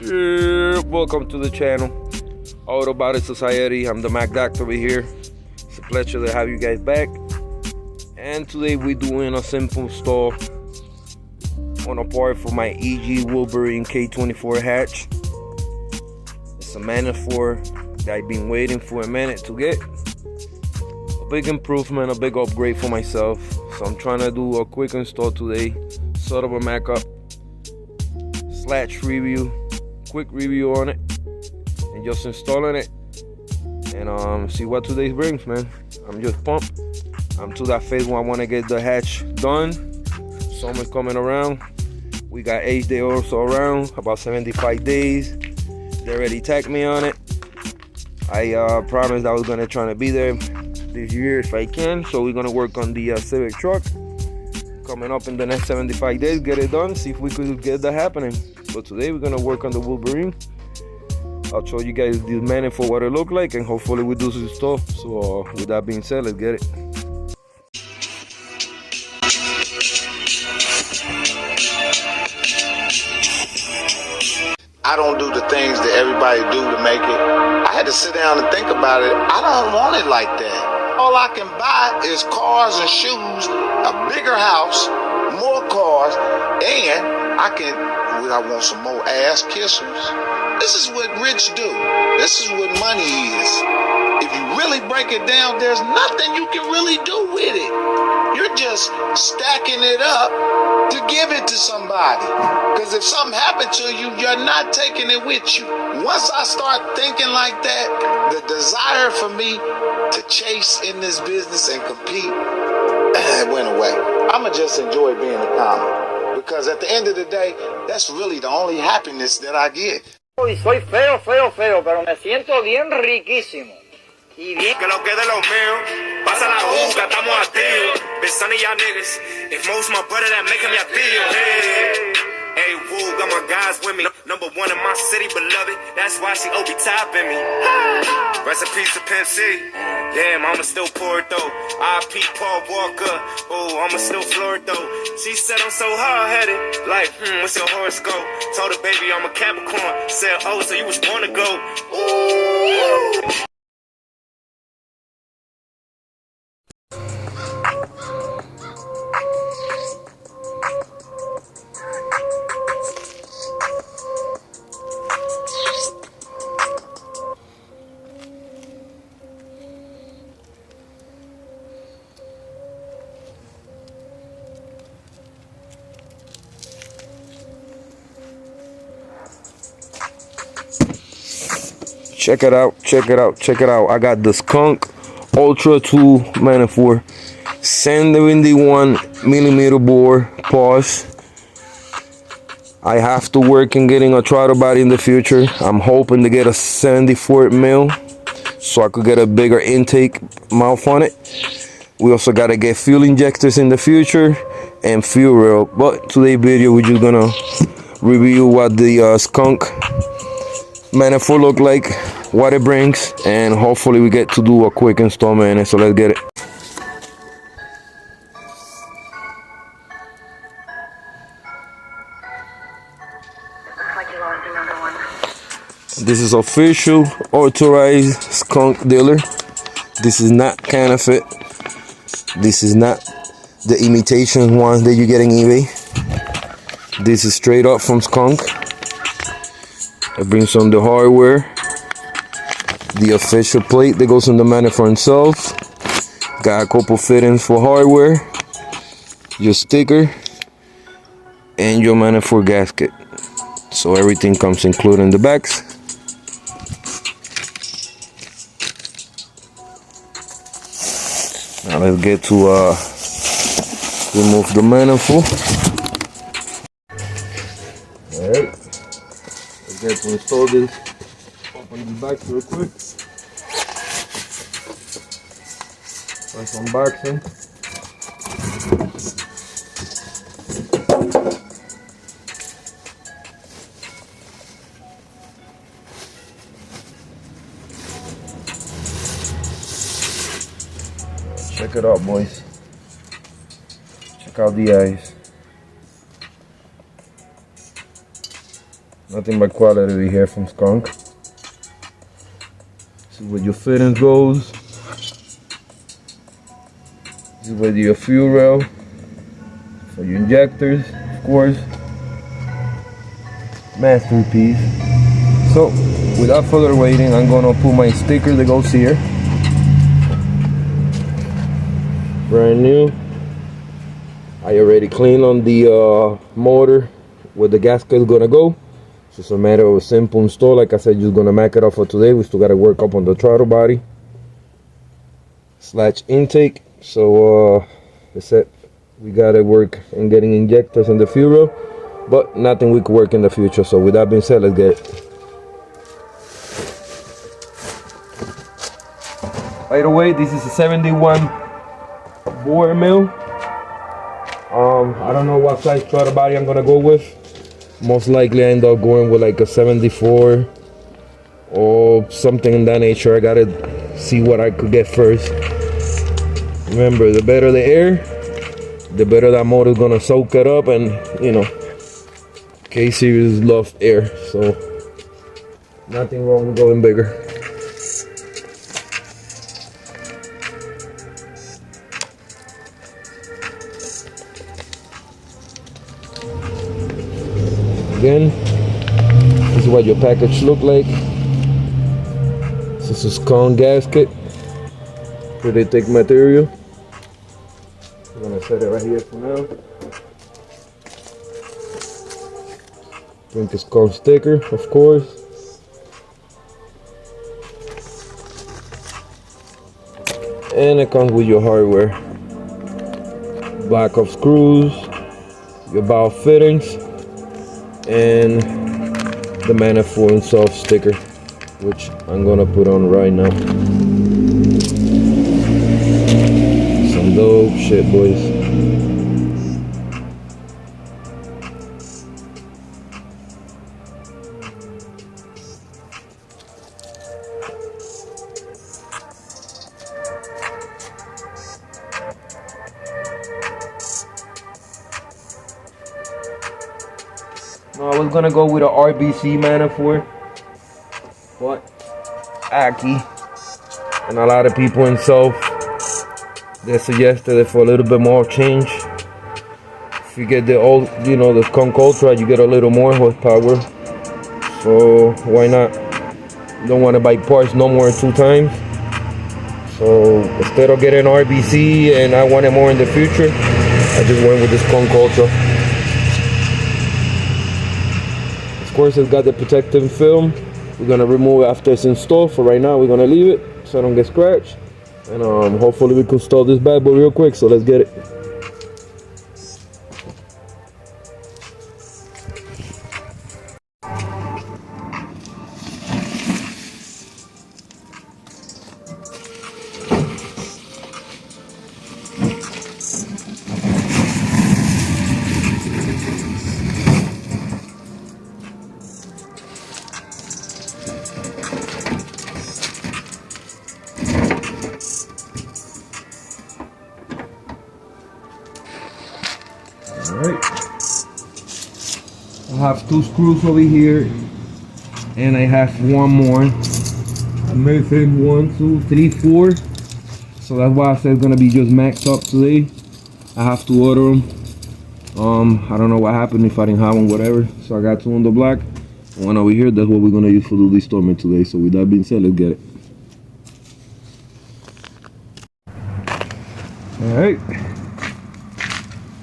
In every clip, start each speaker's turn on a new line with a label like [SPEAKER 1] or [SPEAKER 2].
[SPEAKER 1] Yeah, welcome to the channel, Autobody Society. I'm the Mac Doctor over here. It's a pleasure to have you guys back. And today we're doing a simple install on a part for my EG Wolverine K24 hatch. It's a manifold that I've been waiting for a minute to get. A big improvement, a big upgrade for myself. So I'm trying to do a quick install today, sort of a Mac up / review, quick review on it, and just installing it and see what today brings, man. I'm just pumped. I'm to that phase where I want to get the hatch done. Summer's coming around. We got 8 days also around, about 75 days. They already tagged me on it. I promised I was gonna try to be there this year if I can. So we're gonna work on the Civic truck coming up in the next 75 days, get it done, see if we could get that happening. But today we're gonna work on the Wolverine. I'll show you guys the manifold, what it look like, and hopefully we do some stuff. So with that being said, let's get it.
[SPEAKER 2] I don't do the things that everybody do to make it. I had to sit down and think about it. I don't want it like that. All I can buy is cars and shoes, a bigger house, more cars, and I want some more ass kissers. This is what rich do. This is what money is. If you really break it down, there's nothing you can really do with it. You're just stacking it up to give it to somebody. Because if something happened to you, you're not taking it with you. Once I start thinking like that, the desire for me to chase in this business and compete went away. I'ma just enjoy being a comic. Because at the end of the day, that's really the only happiness that I get.
[SPEAKER 3] Y soy feo, pero me siento bien riquísimo. Y bien.
[SPEAKER 4] Que lo que de los míos, pasa la juca, estamos activos. Been sunny y'all niggas, if most my brother that make him your tío. Hey, woo, got my guys with me. Number one in my city, beloved. That's why she OB topping me. Recipes to Pimp C. Damn, I'ma still pour it though. I.P. Paul Walker. Oh, I'ma still floor it though. She said I'm so hard-headed. Like, what's your horoscope? Told her, baby, I'm a Capricorn. Said, oh, so you was born to go. Ooh.
[SPEAKER 1] Check it out, check it out, check it out. I got the Skunk Ultra 2 manifold, 71mm bore. Pause. I have to work in getting a throttle body in the future. I'm hoping to get a 74mm so I could get a bigger intake mouth on it. We also got to get fuel injectors in the future and fuel rail. But today's video, we're just gonna review what the Skunk manifold look like, what it brings, and hopefully we get to do a quick installment. So let's get it. This is official authorized Skunk dealer. This is not counterfeit. This is not the imitation ones that you get in eBay. This is straight up from Skunk. It brings some of the hardware, the official plate that goes on the manifold itself. Got a couple fittings for hardware, your sticker, and your manifold gasket. So everything comes included in the backs. Now let's get to remove the manifold. All right. Let's get to install this. Open the back real quick. First unboxing. Check it out, boys. Check out the eyes. Nothing but quality we hear from Skunk. This is where your fittings goes. This is where your fuel rail for your injectors, of course. Masterpiece. So, without further waiting, I'm gonna put my sticker that goes here. Brand new. I already cleaned on the motor where the gasket is gonna go. It's just a matter of a simple install. Like I said, just gonna mack it up for today. We still gotta work up on the throttle body / intake. So that's it. We gotta work on getting injectors in the fuel, but nothing we could work in the future. So with that being said, let's get it. By the way, this is a 71 bore mill. I don't know what size throttle body I'm gonna go with. Most likely I end up going with like a 74 or something in that nature. I gotta see what I could get first. Remember, the better the air, the better that motor is gonna soak it up, and you know, K-Series love air, so nothing wrong with going bigger. Again, this is what your package look like. This is skunk gasket, pretty thick material. I'm gonna set it right here for now. Drink a skunk sticker, of course. And it comes with your hardware. Block of screws, your valve fittings, and the manifold and soft sticker, which I'm gonna put on right now. Some dope shit, boys. No, I was gonna go with a RBC manifold, but Aki and a lot of people in South, they suggested it for a little bit more change. If you get the old, you know, the Skunk Ultra, you get a little more horsepower. So why not? You don't want to buy parts no more than 2 times. So instead of getting RBC and I wanted more in the future, I just went with the Skunk Ultra. Of course, it's got the protective film. We're gonna remove it after it's installed. For right now, we're gonna leave it so I don't get scratched. And hopefully we can install this bad boy real quick. So let's get it. Alright, I have 2 screws over here, and I have 1 more. I'm missing 1, 2, 3, 4. So that's why I said it's gonna be just maxed up today. I have to order them. I don't know what happened if I didn't have them, whatever. So I got 2 on the block, 1 over here. That's what we're gonna use for the storming today. So with that being said, let's get it. Alright.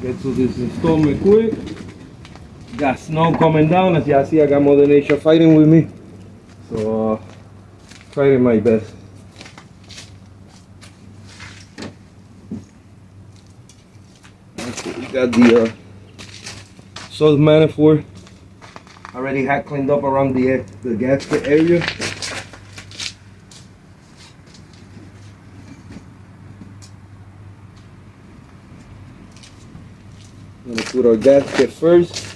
[SPEAKER 1] Get to this installment quick. Got snow coming down. As y'all see, I got Mother Nature fighting with me. So, trying my best. We got the exhaust manifold. Already had cleaned up around the gasket area. I'm gonna put our gasket first.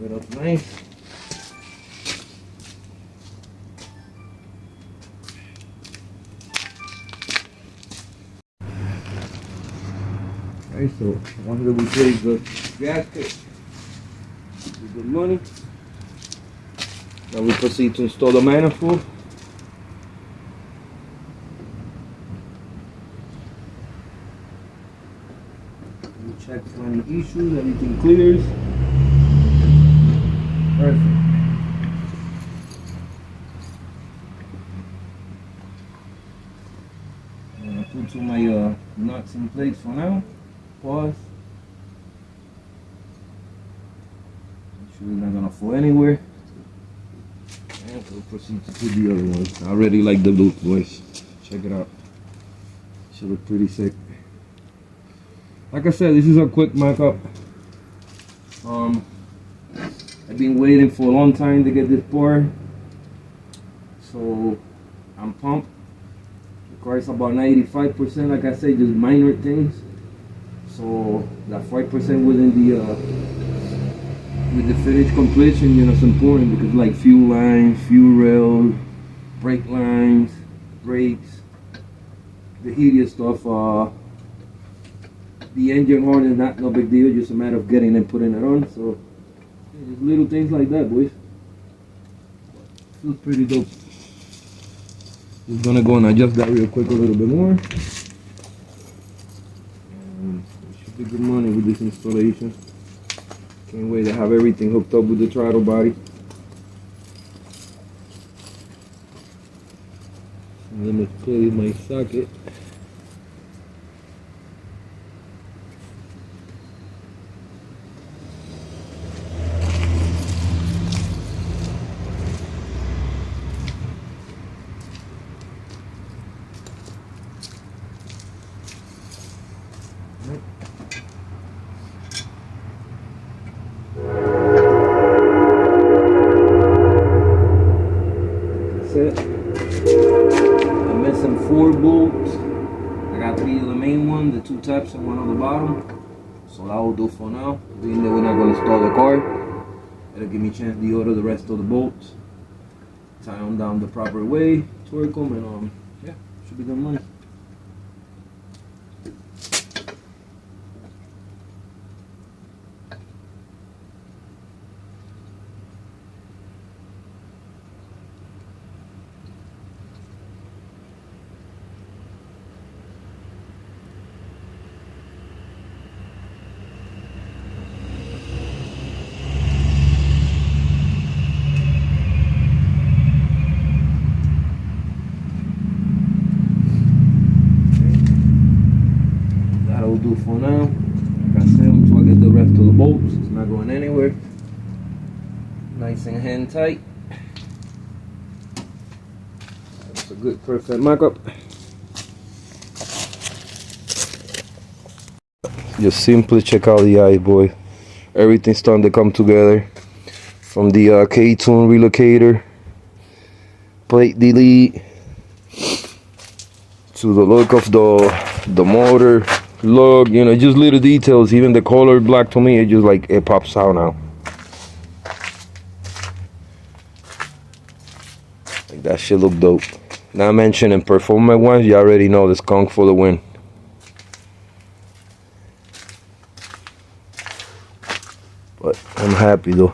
[SPEAKER 1] it up nice. Okay, so once we replace the gasket with the money, then we proceed to install the manifold. We check for any issues, everything clears. Perfect. I'm gonna put to my nuts in place for now. Pause. Make sure it's not gonna fall anywhere. And we'll proceed to put the other ones. I already like the look, boys. Check it out. Should look pretty sick. Like I said, this is a quick mock-up. I've been waiting for a long time to get this board, so I'm pumped. The car is about 95%, like I said, just minor things. So that 5% within the with the finished completion, you know, it's important because like fuel lines, fuel rails, brake lines, brakes, the heated stuff. The engine horn is not no big deal, just a matter of getting and putting it on. So just little things like that, boys. Feels pretty dope. Just gonna go and adjust that real quick a little bit more. Should be good money with this installation. Can't wait to have everything hooked up with the throttle body. And let me play my socket. I'm missing 4 bolts. I got 3 of the main one, the 2 tops and 1 on the bottom. So that will do for now. Being that we're not going to install the car, it'll give me a chance to order the rest of the bolts, tie them down the proper way, torque them, and yeah, should be good money. Do for now. Like I said, until I get the rest of the bolts, it's not going anywhere. Nice and hand tight. That's a good perfect mock-up. Just simply check out the eyes, boy. Everything's starting to come together. From the K-tune relocator, plate delete, to the look of the motor. Look, you know, just little details. Even the color black, to me, it just like it pops out now. Like that shit look dope. Not mentioning performance ones, you already know the skunk for the win. But I'm happy though.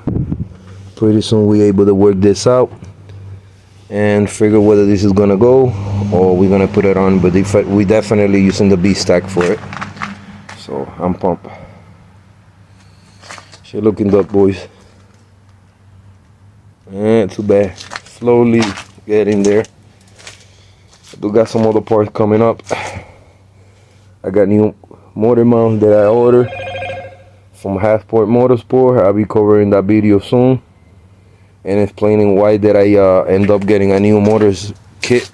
[SPEAKER 1] Pretty soon we able to work this out and figure whether this is gonna go or we're gonna put it on, but we definitely using the B stack for it. So I'm pumped. Shit looking dope, boys. Too bad. Slowly getting there. I do got some other parts coming up. I got new motor mounts that I ordered from Halfport Motorsport. I'll be covering that video soon and explaining why did I end up getting a new motors kit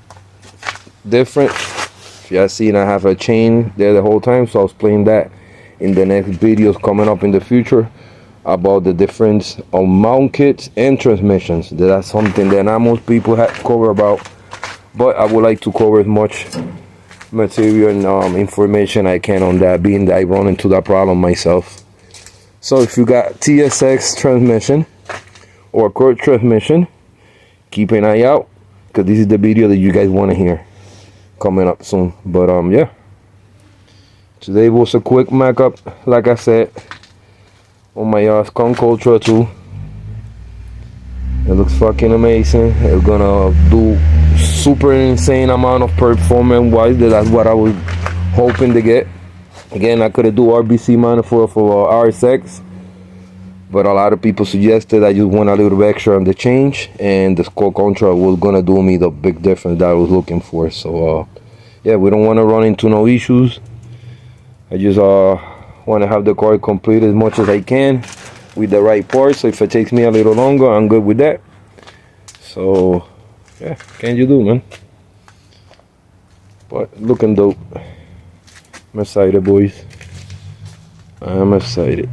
[SPEAKER 1] different. If you guys seen, I have a chain there the whole time, so I'll explain that in the next videos coming up in the future about the difference of mount kits and transmissions. That's something that not most people have cover about, but I would like to cover as much material and information I can on that, being that I run into that problem myself. So if you got TSX transmission or Cord transmission, keep an eye out, because this is the video that you guys want to hear coming up soon. But yeah, today was a quick mock up, like I said, on my skunk2 2. It looks fucking amazing. It's gonna do super insane amount of performance wise. That's what I was hoping to get. Again, I could have do RBC manifold for RSX, but a lot of people suggested I just want a little bit extra on the change, and the skunk2 was gonna do me the big difference that I was looking for. So yeah, we don't want to run into no issues. I just want to have the car complete as much as I can with the right parts. So if it takes me a little longer, I'm good with that. So yeah, can you do, man? But looking dope. I'm excited, boys. I'm excited.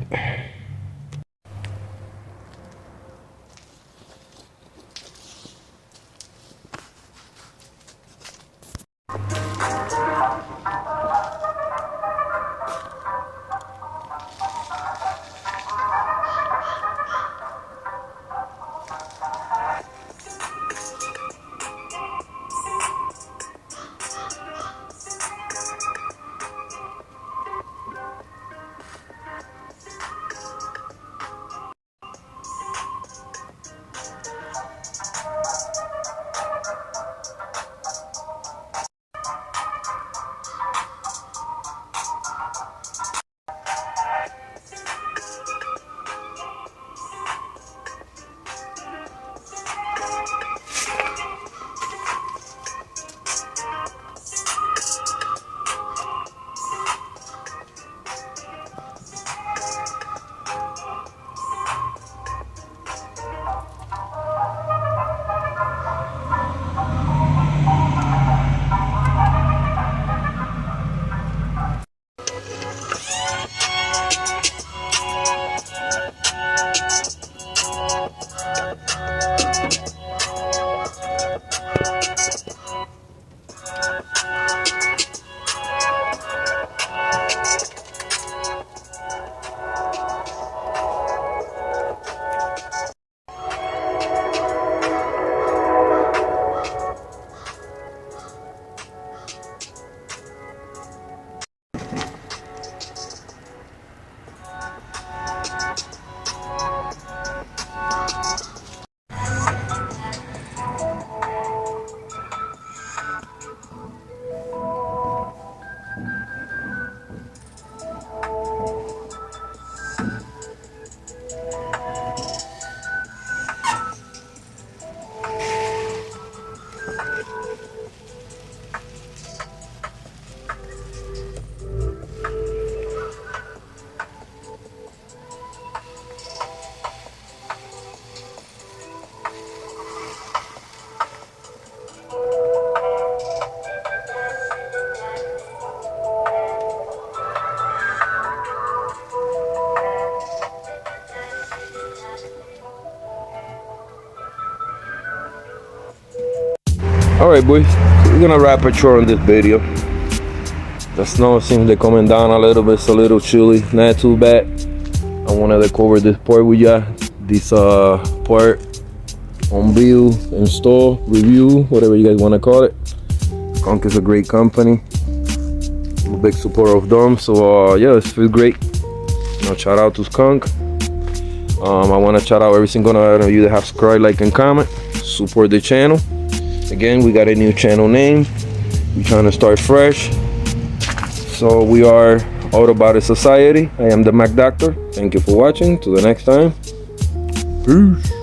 [SPEAKER 1] Alright, boys, we're gonna wrap it short on this video. The snow seems to be coming down a little bit. It's a little chilly, not too bad. I wanted to cover this part with ya. This part on build, install, review, whatever you guys want to call it. Skunk is a great company. I'm a big supporter of them. So yeah, it feels great. You know, shout out to Skunk. I want to shout out every single one of you that have subscribed, like, and comment. Support the channel. Again, we got a new channel name. We're trying to start fresh. So we are Autobody Society. I am the Mac Doctor. Thank you for watching. Till the next time. Peace.